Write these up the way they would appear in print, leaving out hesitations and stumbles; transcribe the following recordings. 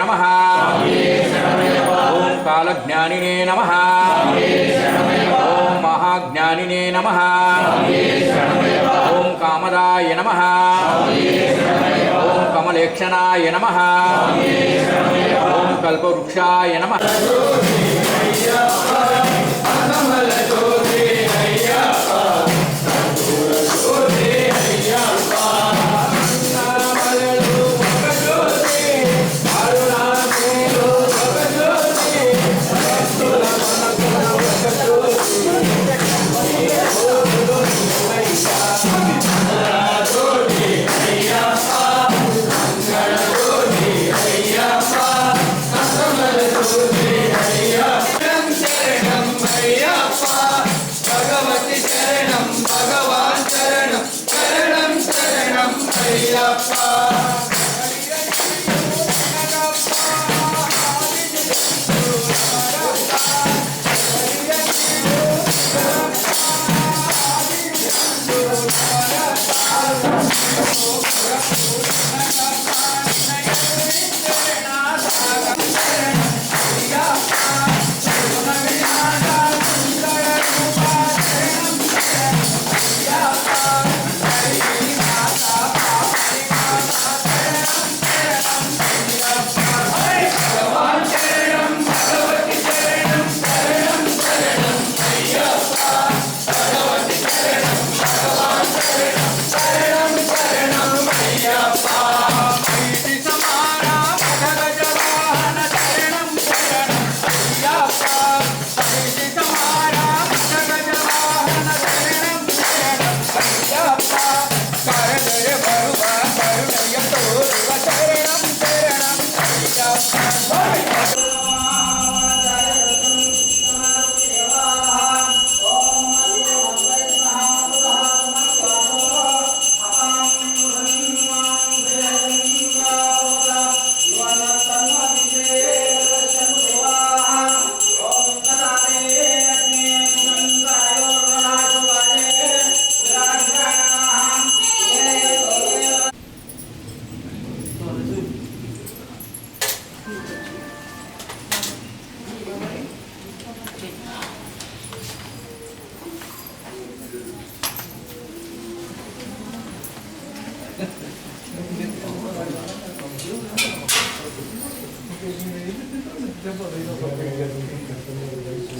नमः ओम कालज्ञानिने नमः ओम महाज्ञानिने नमः ओम कामदाय नमः ओम कमलेक्षणाय नमः ओम कल्पवृक्षाय नमः।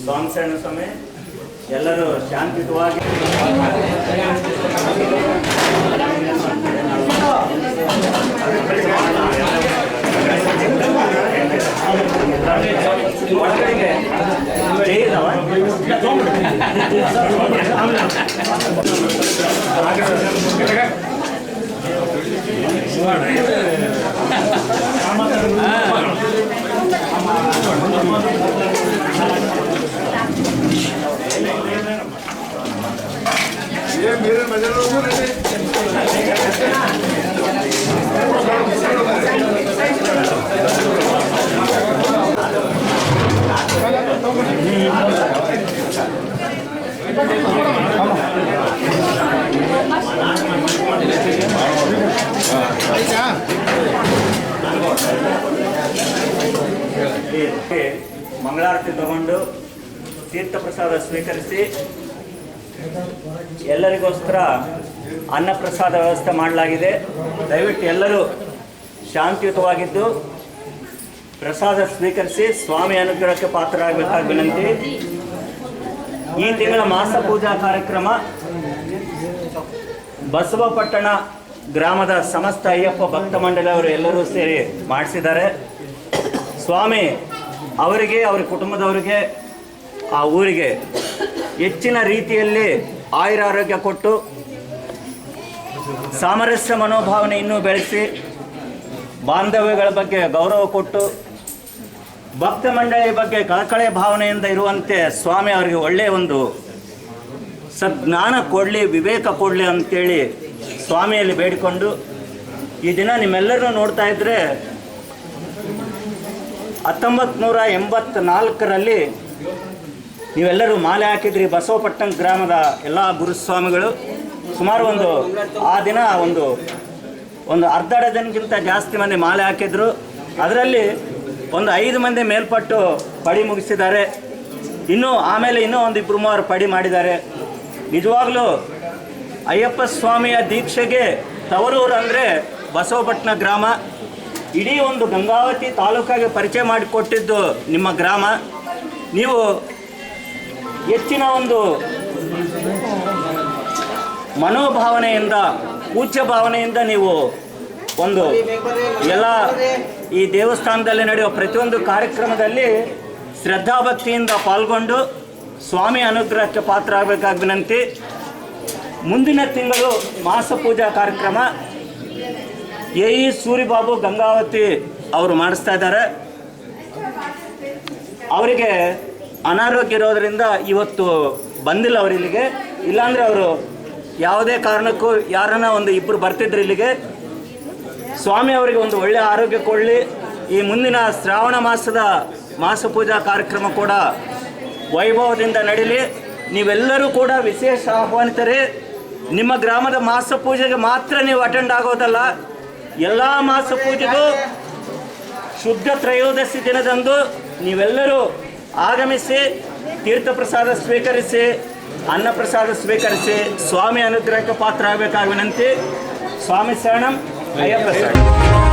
ಸ್ವಾಮಿಸರಣ ಸಮಯ ಎಲ್ಲರೂ ಶಾಂತಿಯುತವಾಗಿ ಮಂಗಳಾರತಿ ತಗೊಂಡು ತೀರ್ಥ ಪ್ರಸಾದ ಸ್ವೀಕರಿಸಿ ಎಲ್ಲರಿಗೋಸ್ಕರ ಅನ್ನ ಪ್ರಸಾದ ವ್ಯವಸ್ಥೆ ಮಾಡಲಾಗಿದೆ. ದಯವಿಟ್ಟು ಎಲ್ಲರೂ ಶಾಂತಿಯುತವಾಗಿದ್ದು ಪ್ರಸಾದ ಸ್ವೀಕರಿಸಿ ಸ್ವಾಮಿ ಅನುಗ್ರಹಕ್ಕೆ ಪಾತ್ರರಾಗಬೇಕಾಗಿ ವಿನಂತಿ. ಈ ತಿಂಗಳ ಮಾಸ ಪೂಜಾ ಕಾರ್ಯಕ್ರಮ ಬಸವಪಟ್ಟಣ ಗ್ರಾಮದ ಸಮಸ್ತ ಅಯ್ಯಪ್ಪ ಭಕ್ತ ಮಂಡಳಿಯವರು ಎಲ್ಲರೂ ಸೇರಿ ಮಾಡಿಸಿದ್ದಾರೆ. ಸ್ವಾಮಿ ಅವರಿಗೆ ಅವರ ಕುಟುಂಬದವರಿಗೆ ಆ ಊರಿಗೆ ಹೆಚ್ಚಿನ ರೀತಿಯಲ್ಲಿ ಆಯುರಾರೋಗ್ಯ ಕೊಟ್ಟು ಸಾಮರಸ್ಯ ಮನೋಭಾವನೆ ಇನ್ನೂ ಬೆಳೆಸಿ ಬಾಂಧವ್ಯಗಳ ಬಗ್ಗೆ ಗೌರವ ಕೊಟ್ಟು ಭಕ್ತ ಮಂಡಳಿ ಬಗ್ಗೆ ಕಳಕಳೆ ಭಾವನೆಯಿಂದ ಇರುವಂತೆ ಸ್ವಾಮಿ ಅವರಿಗೆ ಒಳ್ಳೆಯ ಒಂದು ಸಜ್ಞಾನ ಕೊಡಲಿ, ವಿವೇಕ ಕೊಡಲಿ ಅಂತೇಳಿ ಸ್ವಾಮಿಯಲ್ಲಿ ಬೇಡಿಕೊಂಡು ಈ ದಿನ ನಿಮ್ಮೆಲ್ಲರೂ ನೋಡ್ತಾ ಇದ್ದರೆ 1984ರಲ್ಲಿ ನೀವೆಲ್ಲರೂ ಮಾಲೆ ಹಾಕಿದ್ರಿ. ಬಸವಪಟ್ಟಣ ಗ್ರಾಮದ ಎಲ್ಲ ಗುರುಸ್ವಾಮಿಗಳು ಸುಮಾರು ಆ ದಿನ ಒಂದು ಅರ್ಧ ಡಜನ್ಗಿಂತ ಜಾಸ್ತಿ ಮಂದಿ ಮಾಲೆ ಹಾಕಿದ್ರು. ಅದರಲ್ಲಿ ಒಂದು 5 ಮಂದಿ ಮೇಲ್ಪಟ್ಟು ಪಡಿ ಮುಗಿಸಿದ್ದಾರೆ. ಆಮೇಲೆ ಇನ್ನೂ ಒಂದು 2-3 ಪಡಿ ಮಾಡಿದ್ದಾರೆ. ನಿಜವಾಗ್ಲೂ ಅಯ್ಯಪ್ಪ ಸ್ವಾಮಿಯ ದೀಕ್ಷೆಗೆ ತವರೂರು ಅಂದರೆ ಬಸವಪಟ್ಟಣ ಗ್ರಾಮ. ಇಡೀ ಒಂದು ಗಂಗಾವತಿ ತಾಲೂಕಾಗೆ ಪರಿಚಯ ಮಾಡಿಕೊಟ್ಟಿದ್ದು ನಿಮ್ಮ ಗ್ರಾಮ. ನೀವು ಹೆಚ್ಚಿನ ಒಂದು ಮನೋಭಾವನೆಯಿಂದ, ಪೂಜ್ಯ ಭಾವನೆಯಿಂದ ನೀವು ಒಂದು ಎಲ್ಲ ಈ ದೇವಸ್ಥಾನದಲ್ಲಿ ನಡೆಯುವ ಪ್ರತಿಯೊಂದು ಕಾರ್ಯಕ್ರಮದಲ್ಲಿ ಶ್ರದ್ಧಾಭಕ್ತಿಯಿಂದ ಪಾಲ್ಗೊಂಡು ಸ್ವಾಮಿ ಅನುಗ್ರಹಕ್ಕೆ ಪಾತ್ರ ಆಗಬೇಕಾಗಿ ವಿನಂತಿ. ಮುಂದಿನ ತಿಂಗಳು ಮಾಸ ಪೂಜಾ ಕಾರ್ಯಕ್ರಮ ಎ.ಇ. ಸೂರಿಬಾಬು ಗಂಗಾವತಿ ಅವರು ಮಾಡಿಸ್ತಾ ಇದ್ದಾರೆ. ಅವರಿಗೆ ಅನಾರೋಗ್ಯ ಇರೋದರಿಂದ ಇವತ್ತು ಬಂದಿಲ್ಲ ಅವರು ಇಲ್ಲಿಗೆ. ಇಲ್ಲಾಂದರೆ ಅವರು ಯಾವುದೇ ಕಾರಣಕ್ಕೂ ಯಾರನ್ನ ಒಂದು 2 ಬರ್ತಿದ್ರು ಇಲ್ಲಿಗೆ. ಸ್ವಾಮಿ ಅವರಿಗೆ ಒಂದು ಒಳ್ಳೆಯ ಆರೋಗ್ಯ ಕೊಡಲಿ. ಈ ಮುಂದಿನ ಶ್ರಾವಣ ಮಾಸದ ಮಾಸ ಪೂಜಾ ಕಾರ್ಯಕ್ರಮ ಕೂಡ ವೈಭವದಿಂದ ನಡೀಲಿ. ನೀವೆಲ್ಲರೂ ಕೂಡ ವಿಶೇಷ ಆಹ್ವಾನಿತರೇ. ನಿಮ್ಮ ಗ್ರಾಮದ ಮಾಸ ಪೂಜೆಗೆ ಮಾತ್ರ ನೀವು ಅಟೆಂಡ್ ಆಗೋದಲ್ಲ, ಎಲ್ಲ ಮಾಸ ಪೂಜೆಗೂ ಶುದ್ಧ ತ್ರಯೋದಶಿ ದಿನದಂದು ನೀವೆಲ್ಲರೂ ಆಗಮಿಸಿ ತೀರ್ಥ ಪ್ರಸಾದ ಸ್ವೀಕರಿಸಿ, ಅನ್ನ ಪ್ರಸಾದ ಸ್ವೀಕರಿಸಿ ಸ್ವಾಮಿ ಅನುಗ್ರಹಕ್ಕೆ ಪಾತ್ರ ಆಗಬೇಕಾಗಿ ವಿನಂತಿ. ಸ್ವಾಮಿ ಶರಣಂ, ಅಯ್ಯಪ್ಪ ಶರಣಂ.